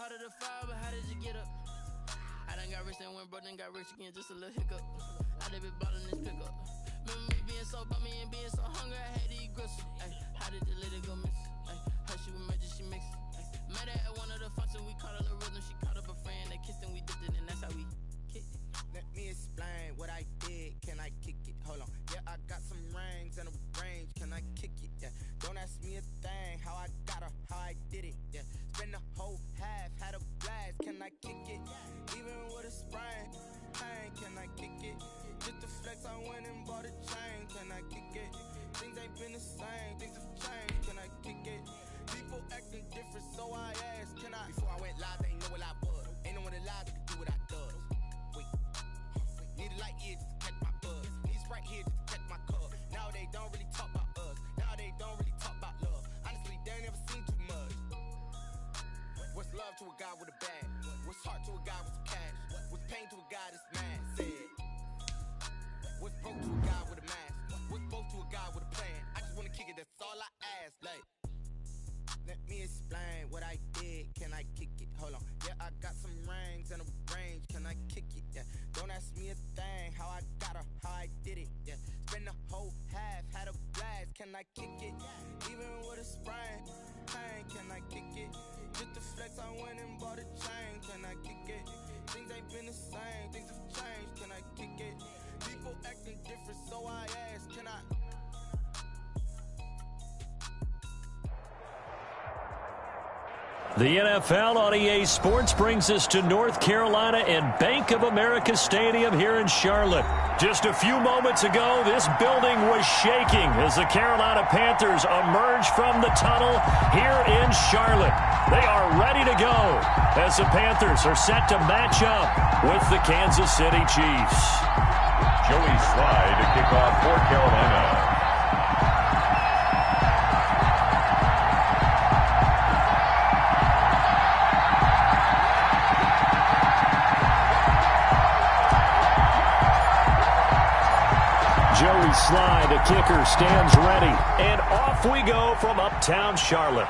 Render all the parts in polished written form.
harder to fall, but how did you get up? I done got rich and went broke, then got rich again, just a little hiccup. I done been bought in this pickup. Remember me being so bummy and being so hungry, I had to eat gristle. Ay, how did the lady go miss? Ay, how she was major, she mixed. Met her at one of the functions, we caught a little rhythm. She caught up a friend, they kissed and we dipped it, and that's how we kicked it. Let me explain what I did. Can I kick it? Hold on. Yeah, I got some rings and a range. Can I kick it? Yeah. Don't ask me a thing. How I got her, how I did it. Yeah. Spend the whole half, had a blast. Can I kick it? Even with a sprain. Pain, can I kick it? Just the flex, I went and bought a chain. Can I kick it? Things ain't been the same. Things have changed. Can I kick it? People acting different, so I asked, can I? Before I went live, they ain't know what I was. Ain't no one alive that could do what I does. Wait. Need a light here just to catch my buzz. Need Sprite here just to catch my cup. Now they don't really talk about us. Now they don't really talk about love. Honestly, they ain't never seen too much. What's love to a guy with a bag? What's heart to a guy with some cash? What's pain to a guy that's mad? Said. What's broke to a guy with a mask? What's broke to a guy with a plan? I just wanna kick it, that's all I ask. Like, let me explain what I did. Can I kick it? Hold on. Yeah, I got some rings and a range. Can I kick it? Yeah. Don't ask me a thing. How I got her, how I did it. Yeah. Spend the whole half, had a blast. Can I kick it? Even with a sprain. Pain, can I kick it? Just the flex, I went and bought a chain. Can I kick it? Things ain't been the same. Things have changed. Can I kick it? People acting different, so I asked, can I? The NFL on EA Sports brings us to North Carolina and Bank of America Stadium here in Charlotte. Just a few moments ago, this building was shaking as the Carolina Panthers emerge from the tunnel here in Charlotte. They are ready to go as the Panthers are set to match up with the Kansas City Chiefs. Joey Slye to kick off for Carolina. Joey Slye, the kicker, stands ready. And off we go from uptown Charlotte.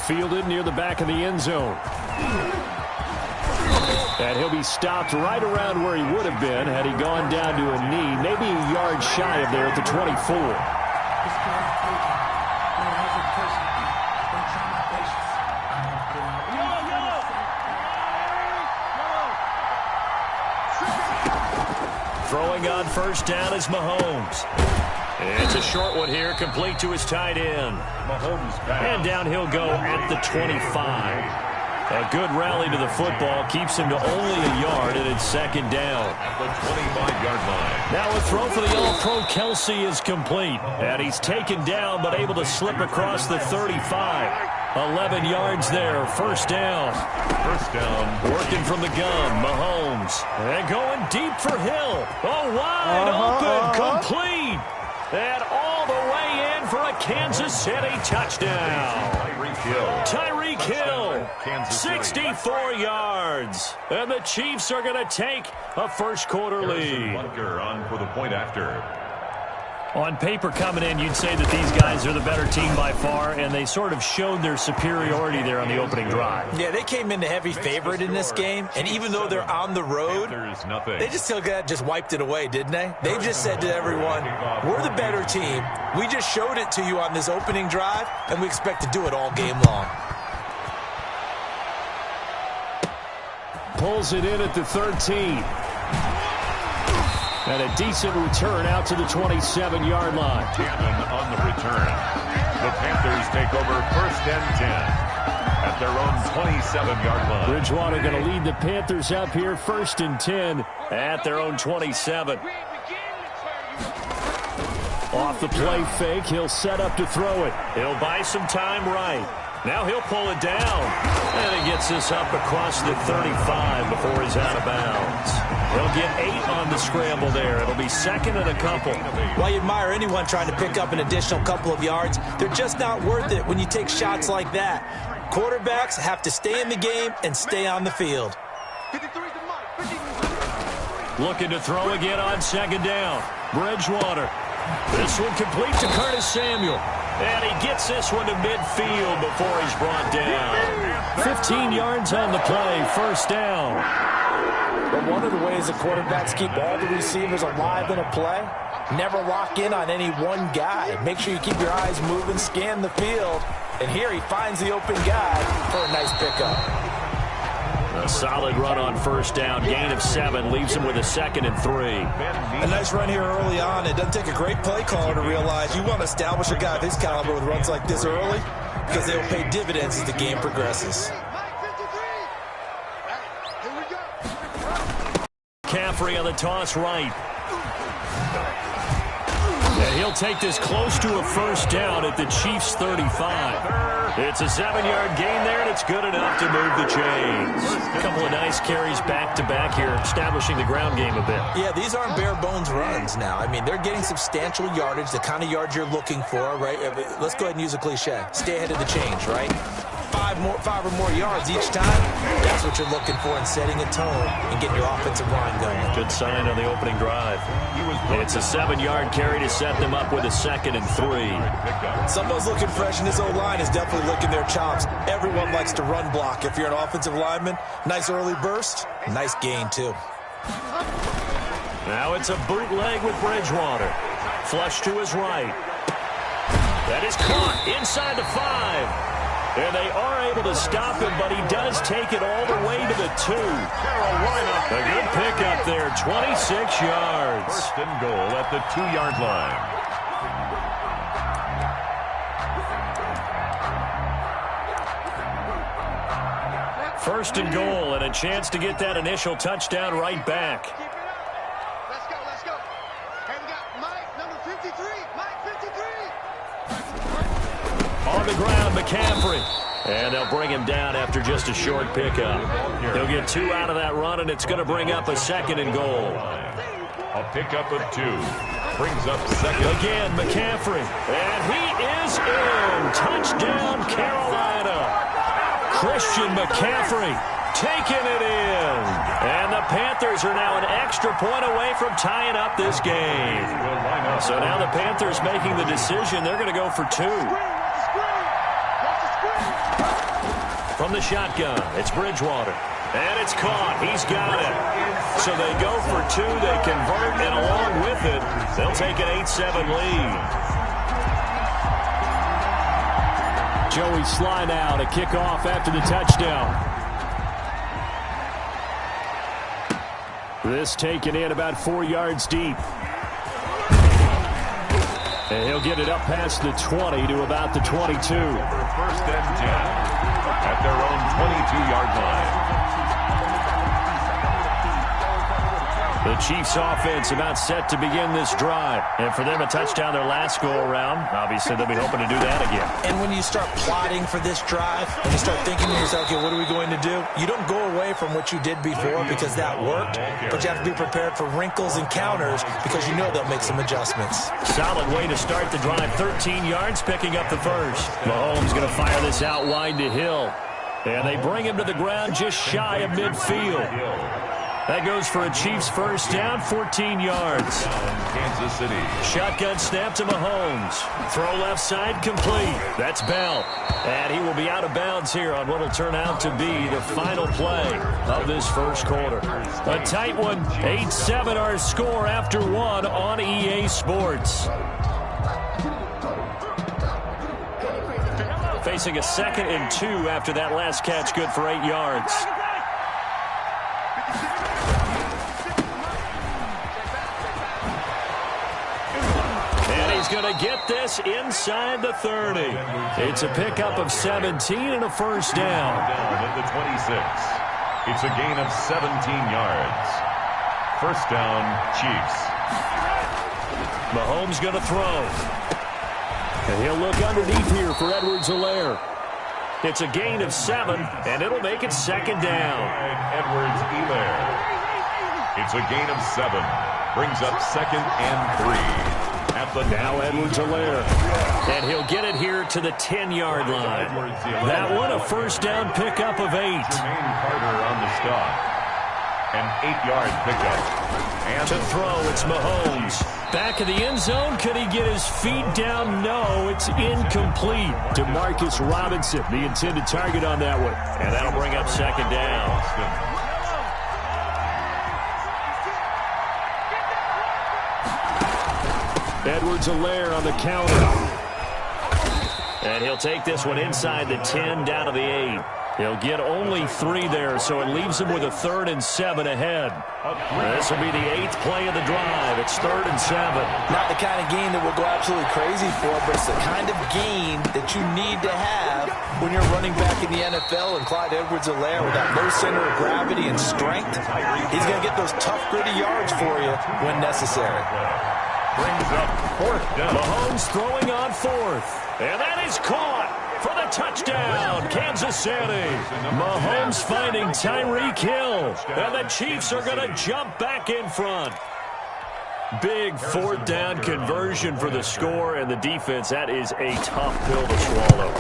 Fielded near the back of the end zone. And he'll be stopped right around where he would have been had he gone down to a knee, maybe a yard shy of there at the 24. Throwing on first down is Mahomes. It's a short one here, complete to his tight end. Mahomes back. And down he'll go at the 25. A good rally to the football keeps him to only a yard, and it's second down. At the 25-yard line. Now a throw for the All-Pro Kelsey is complete. And he's taken down, but able to slip across the 35. 11 yards there, first down. First down. Working from the gun, Mahomes. And going deep for Hill. Oh, wide open, complete. And all the way in for a Kansas City touchdown. Tyreek Hill, 64 yards. And the Chiefs are going to take a first-quarter lead. On for the point after. On paper coming in, you'd say that these guys are the better team by far, and they sort of showed their superiority there on the opening drive. Yeah, they came in the heavy favorite in this game, and even though they're on the road, they just wiped it away, didn't they? They just said to everyone, we're the better team. We just showed it to you on this opening drive, and we expect to do it all game long. Pulls it in at the 13. And a decent return out to the 27-yard line. Cannon on the return. The Panthers take over first and 10 at their own 27-yard line. Bridgewater going to lead the Panthers up here first and 10 at their own 27. Off the play fake, he'll set up to throw it. He'll buy some time right. Now he'll pull it down. And he gets this up across the 35 before he's out of bounds. He'll get 8 on the scramble there. It'll be second and a couple. While you admire anyone trying to pick up an additional couple of yards, they're just not worth it when you take shots like that. Quarterbacks have to stay in the game and stay on the field. Looking to throw again on second down. Bridgewater. This one complete to Curtis Samuel. And he gets this one to midfield before he's brought down. 15 yards on the play, first down. But one of the ways the quarterbacks keep all the receivers alive in a play, never lock in on any one guy. Make sure you keep your eyes moving, scan the field. And here he finds the open guy for a nice pickup. A solid run on first down, gain of 7, leaves him with a 2nd and 3. A nice run here early on. It doesn't take a great play caller to realize you want to establish a guy of his caliber with runs like this early because they will pay dividends as the game progresses. McCaffrey on the toss right. And he'll take this close to a first down at the Chiefs' 35. It's a 7-yard gain there, and it's good enough to move the chains. A couple of nice carries back-to-back here, establishing the ground game a bit. Yeah, these aren't bare-bones runs now. I mean, they're getting substantial yardage, the kind of yards you're looking for, right? Let's go ahead and use a cliche. Stay ahead of the chains, right? 5 or more yards each time, that's what you're looking for in setting a tone and getting your offensive line going. Good sign on the opening drive. It's a 7-yard carry to set them up with a 2nd and 3. Someone's looking fresh, and this O-line is definitely licking their chops. Everyone likes to run block. If you're an offensive lineman, nice early burst, nice gain too. Now it's a bootleg with Bridgewater. Flush to his right. That is caught inside the 5. And they are able to stop him, but he does take it all the way to the 2. Carolina. A good pickup there, 26 yards. First and goal at the 2-yard line. First and goal, and a chance to get that initial touchdown right back. Let's go. And we got Mike, number 53. Mike, 53. On the ground, McCaffrey. And they'll bring him down after just a short pickup. He'll get 2 out of that run, and it's going to bring up a 2nd and goal. A pickup of 2. Brings up 2nd. Again, McCaffrey. And he is in. Touchdown, Carolina. Christian McCaffrey taking it in. And the Panthers are now an extra point away from tying up this game. So now the Panthers making the decision. They're going to go for 2. From the shotgun, it's Bridgewater. And it's caught. He's got it. So they go for 2. They convert, and along with it, they'll take an 8-7 lead. Joey Sly now to kick off after the touchdown. This taken in about 4 yards deep. And he'll get it up past the 20 to about the 22. First and 10 at their own 22-yard line. The Chiefs offense about set to begin this drive. And for them, a touchdown their last go-around. Obviously, they'll be hoping to do that again. And when you start plotting for this drive, and you start thinking to yourself, okay, what are we going to do? You don't go away from what you did before because that worked, but you have to be prepared for wrinkles and counters because you know they'll make some adjustments. Solid way to start the drive. 13 yards, picking up the first. Mahomes going to fire this out wide to Hill. And they bring him to the ground just shy of midfield. That goes for a Chiefs first down, 14 yards. Kansas City. Shotgun snap to Mahomes. Throw left side complete. That's Bell. And he will be out of bounds here on what will turn out to be the final play of this first quarter. A tight one, 8-7 our score after 1 on EA Sports. Facing a 2nd and 2 after that last catch, good for 8 yards. Going to get this inside the 30. It's a pickup of 17 and a first down. Down at the 26. It's a gain of 17 yards. First down, Chiefs. Mahomes going to throw. And he'll look underneath here for Edwards-Helaire. It's a gain of 7, and it'll make it 2nd down. Edwards-Helaire. It's a gain of 7. Brings up 2nd and 3. Now Edwards-Helaire. And he'll get it here to the 10-yard line. That one a first down pickup of 8. Jermaine Carter on the stop. An 8-yard pickup. And to throw, it's Mahomes. Back in the end zone, could he get his feet down? No, it's incomplete. Demarcus Robinson, the intended target on that one. And that'll bring up second down. Edwards-Helaire on the counter. And he'll take this one inside the 10, down to the 8. He'll get only 3 there, so it leaves him with a 3rd and 7 ahead. This will be the 8th play of the drive. It's 3rd and 7. Not the kind of gain that we'll go absolutely crazy for, but it's the kind of gain that you need to have when you're running back in the NFL. And Clyde Edwards-Helaire, with that low center of gravity and strength, he's going to get those tough, gritty yards for you when necessary. Brings up 4th down. Mahomes throwing on 4th. And that is caught for the touchdown, Kansas City. Mahomes finding Tyreek Hill. And the Chiefs are going to jump back in front. Big 4th down conversion for the score, and the defense, that is a tough pill to swallow.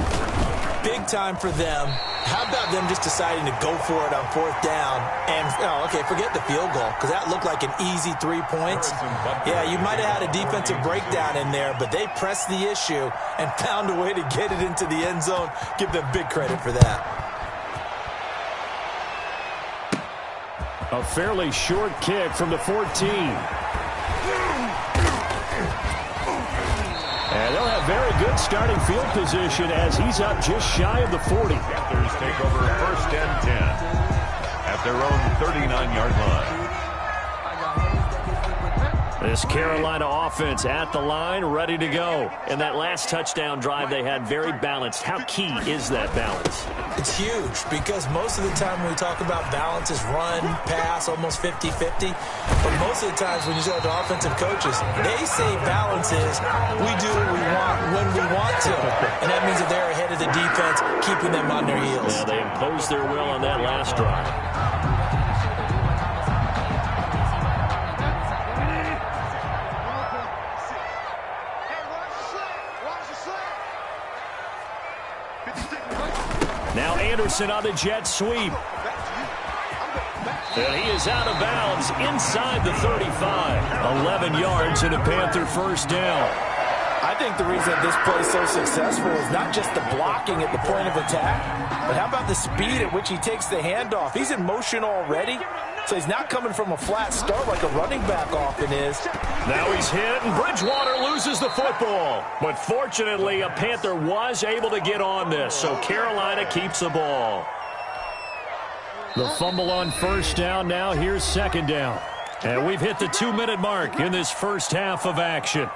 Big time for them. How about them just deciding to go for it on 4th down? And, okay, forget the field goal, because that looked like an easy 3 points. Yeah, you might have had a defensive breakdown in there, but they pressed the issue and found a way to get it into the end zone. Give them big credit for that. A fairly short kick from the 14. And they'll have very good starting field position as he's up just shy of the 40. Panthers take over 1st and 10 at their own 39-yard line. This Carolina offense at the line, ready to go. And that last touchdown drive they had very balanced. How key is that balance? It's huge, because most of the time when we talk about balance is run, pass, almost 50-50. But most of the times when you talk to offensive coaches, they say balance is we do what we want when we want to. And that means that they're ahead of the defense, keeping them on their heels. Yeah, they imposed their will on that last drive. Now Anderson on the jet sweep. And he is out of bounds inside the 35. 11 yards and a Panther 1st down. I think the reason this play is so successful is not just the blocking at the point of attack, but how about the speed at which he takes the handoff? He's in motion already, so he's not coming from a flat start like a running back often is. Now he's hit, and Bridgewater loses the football. But fortunately, a Panther was able to get on this, so Carolina keeps the ball. The fumble on 1st down. Now here's 2nd down. And we've hit the 2-minute mark in this first half of action.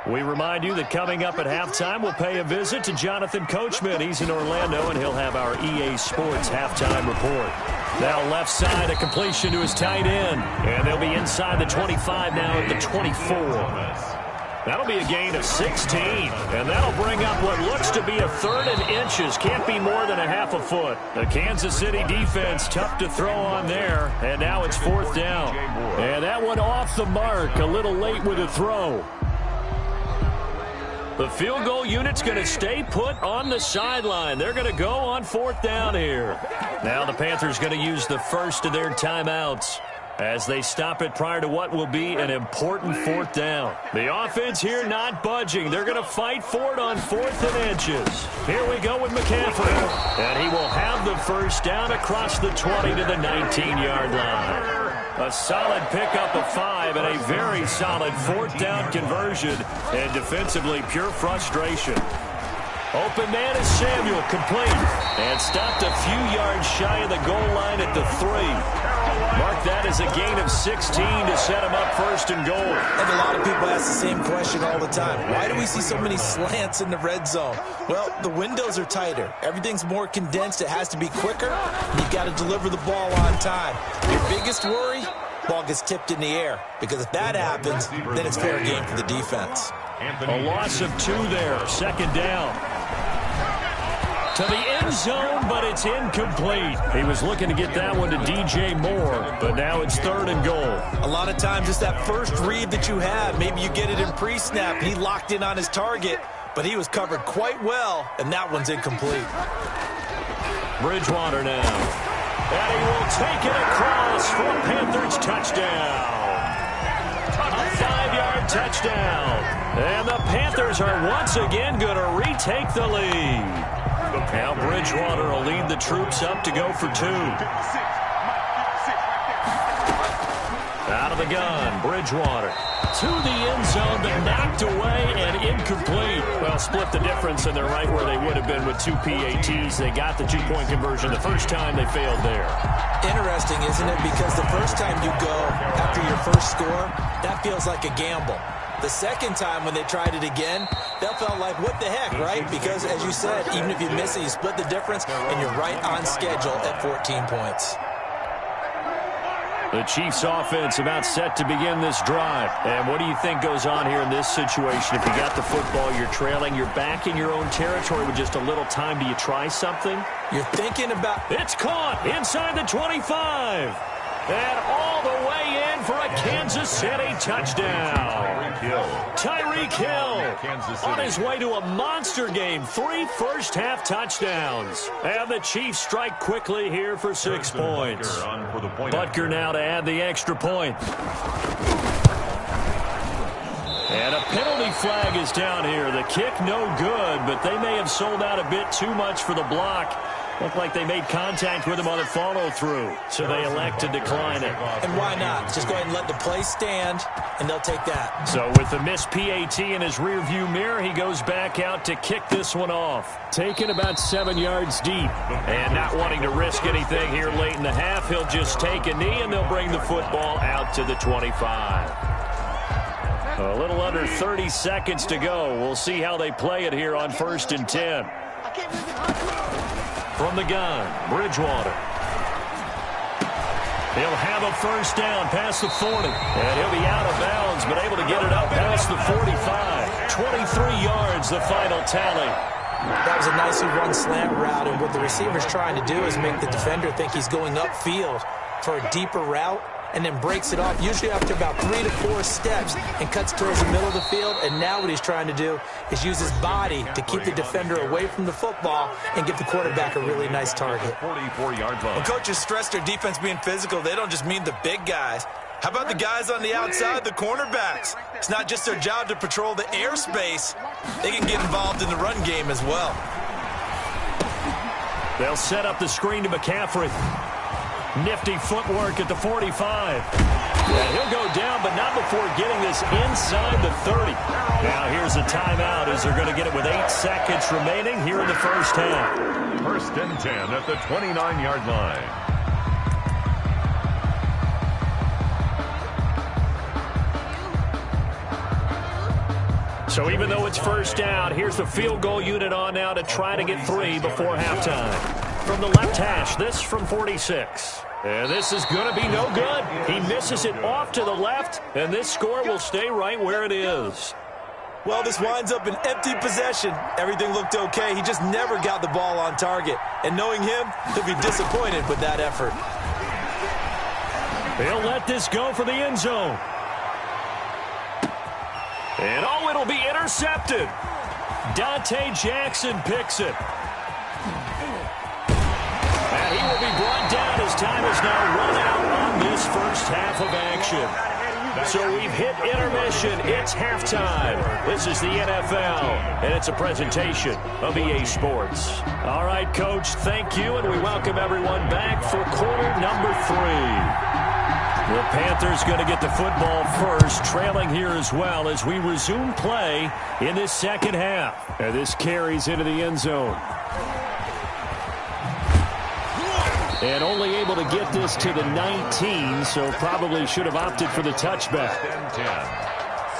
We remind you that coming up at halftime, we'll pay a visit to Jonathan Coachman. He's in Orlando, and he'll have our EA Sports halftime report. Now left side, a completion to his tight end. And they'll be inside the 25 now at the 24. That'll be a gain of 16, and that'll bring up what looks to be a 3rd and inches. Can't be more than a half a foot. The Kansas City defense tough to throw on there, and now it's 4th down. And that one off the mark, a little late with a throw. The field goal unit's going to stay put on the sideline. They're going to go on 4th down here. Now the Panthers going to use the first of their timeouts as they stop it prior to what will be an important 4th down. The offense here not budging. They're going to fight for it on 4th and inches. Here we go with McCaffrey. And he will have the 1st down across the 20 to the 19-yard line. A solid pickup of 5 and a very solid 4th down conversion. And defensively, pure frustration. Open man is Samuel, complete. And stopped a few yards shy of the goal line at the 3. Mark that as a gain of 16 to set him up 1st and goal. And a lot of people ask the same question all the time. Why do we see so many slants in the red zone? Well, the windows are tighter. Everything's more condensed. It has to be quicker. And you've got to deliver the ball on time. Your biggest worry? Ball gets tipped in the air. Because if that happens, then it's fair game for the defense. A loss of 2 there. 2nd down. To the end zone, but it's incomplete. He was looking to get that one to DJ Moore, but now it's 3rd and goal. A lot of times it's that first read that you have. Maybe you get it in pre-snap, and he locked in on his target. but he was covered quite well, and that one's incomplete. Bridgewater now. And he will take it across for a Panthers touchdown. A 5-yard touchdown. And the Panthers are once again going to retake the lead. Now Bridgewater will lead the troops up to go for 2. Out of the gun, Bridgewater. To the end zone, but knocked away and incomplete. Well, split the difference, and they're right where they would have been with 2 PATs. They got the 2-point conversion the first time. They failed there. Interesting, isn't it? Because the first time you go after your first score, that feels like a gamble. The second time when they tried it again, that felt like, what the heck, right? Because, as you said, even if you miss it, you split the difference, and you're right on schedule at 14 points. The Chiefs offense about set to begin this drive. And what do you think goes on here in this situation? If you got the football, you're trailing, you're back in your own territory with just a little time. Do you try something? You're thinking about... It's caught inside the 25. And all the way in for a Kansas City touchdown. Tyreek Hill on his way to a monster game. 3 first-half touchdowns. And the Chiefs strike quickly here for 6 points. Butker now to add the extra point. And a penalty flag is down here. The kick no good, but they may have sold out a bit too much for the block. Looked like they made contact with him on the follow-through, so they elect to decline it. And why not? Just go ahead and let the play stand, and they'll take that. So with the missed PAT in his rearview mirror, he goes back out to kick this one off. Taken about 7 yards deep. And not wanting to risk anything here late in the half, he'll just take a knee, and they'll bring the football out to the 25. A little under 30 seconds to go. We'll see how they play it here on 1st and 10. From the gun, Bridgewater. He'll have a first down past the 40. And he'll be out of bounds, but able to get it up past the 45. 23 yards, the final tally. That was a nicely run slant route, and what the receiver's trying to do is make the defender think he's going upfield for a deeper route, and then breaks it off, usually after about 3 to 4 steps, and cuts towards the middle of the field. And now what he's trying to do is use his body to keep the defender away from the football and give the quarterback a really nice target. 44-yard line. When coaches stress their defense being physical, they don't just mean the big guys. How about the guys on the outside, the cornerbacks? It's not just their job to patrol the airspace. They can get involved in the run game as well. They'll set up the screen to McCaffrey. Nifty footwork at the 45. And he'll go down, but not before getting this inside the 30. Now here's a timeout as they're going to get it with 8 seconds remaining here in the first half. 1st and 10 at the 29-yard line. So even though it's first down, here's the field goal unit on now to try to get 3 before halftime. From the left hash, this from 46. And this is going to be no good. He misses it off to the left, and this score will stay right where it is. Well, this winds up an empty possession. Everything looked okay. He just never got the ball on target. And knowing him, he'll be disappointed with that effort. They'll let this go for the end zone. And oh, it'll be intercepted. Dante Jackson picks it. And he will be brought down as time is now run out on this first half of action. So we've hit intermission. It's halftime. This is the NFL, and it's a presentation of EA Sports. All right, Coach, thank you, and we welcome everyone back for quarter number 3. The Panthers going to get the football first, trailing here as well as we resume play in this second half. And this carries into the end zone. And only able to get this to the 19, so probably should have opted for the touchback.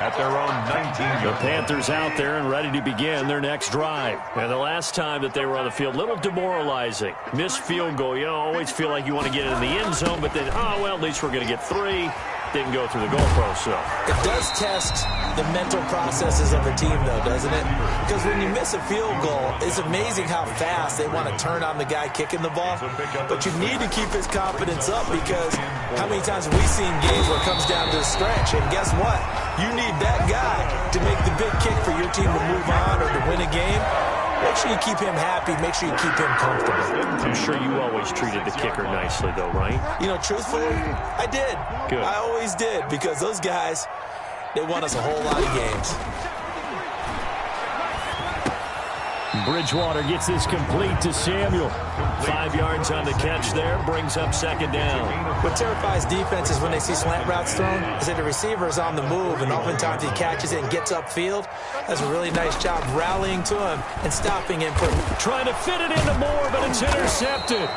At their own 19. The Panthers out there and ready to begin their next drive. And the last time that they were on the field, a little demoralizing. Missed field goal. You always feel like you want to get it in the end zone, but then, oh, well, at least we're going to get 3. Didn't go through the goalpost, so. It does test the mental processes of a team, though, doesn't it? Because when you miss a field goal, it's amazing how fast they want to turn on the guy kicking the ball. But you need to keep his confidence up, because how many times have we seen games where it comes down to the stretch? And guess what? You need that guy to make the big kick for your team to move on or to win a game, make sure you keep him happy. Make sure you keep him comfortable. I'm sure you always treated the kicker nicely, though, right? You know, truthfully, I did. Good. I always did, because those guys, they won us a whole lot of games. Bridgewater gets this complete to Samuel. 5 yards on the catch there, brings up second down. What terrifies defenses when they see slant routes thrown is that the receiver is on the move, and oftentimes he catches it and gets upfield. Does a really nice job rallying to him and stopping him. Trying to fit it into Moore, but it's intercepted.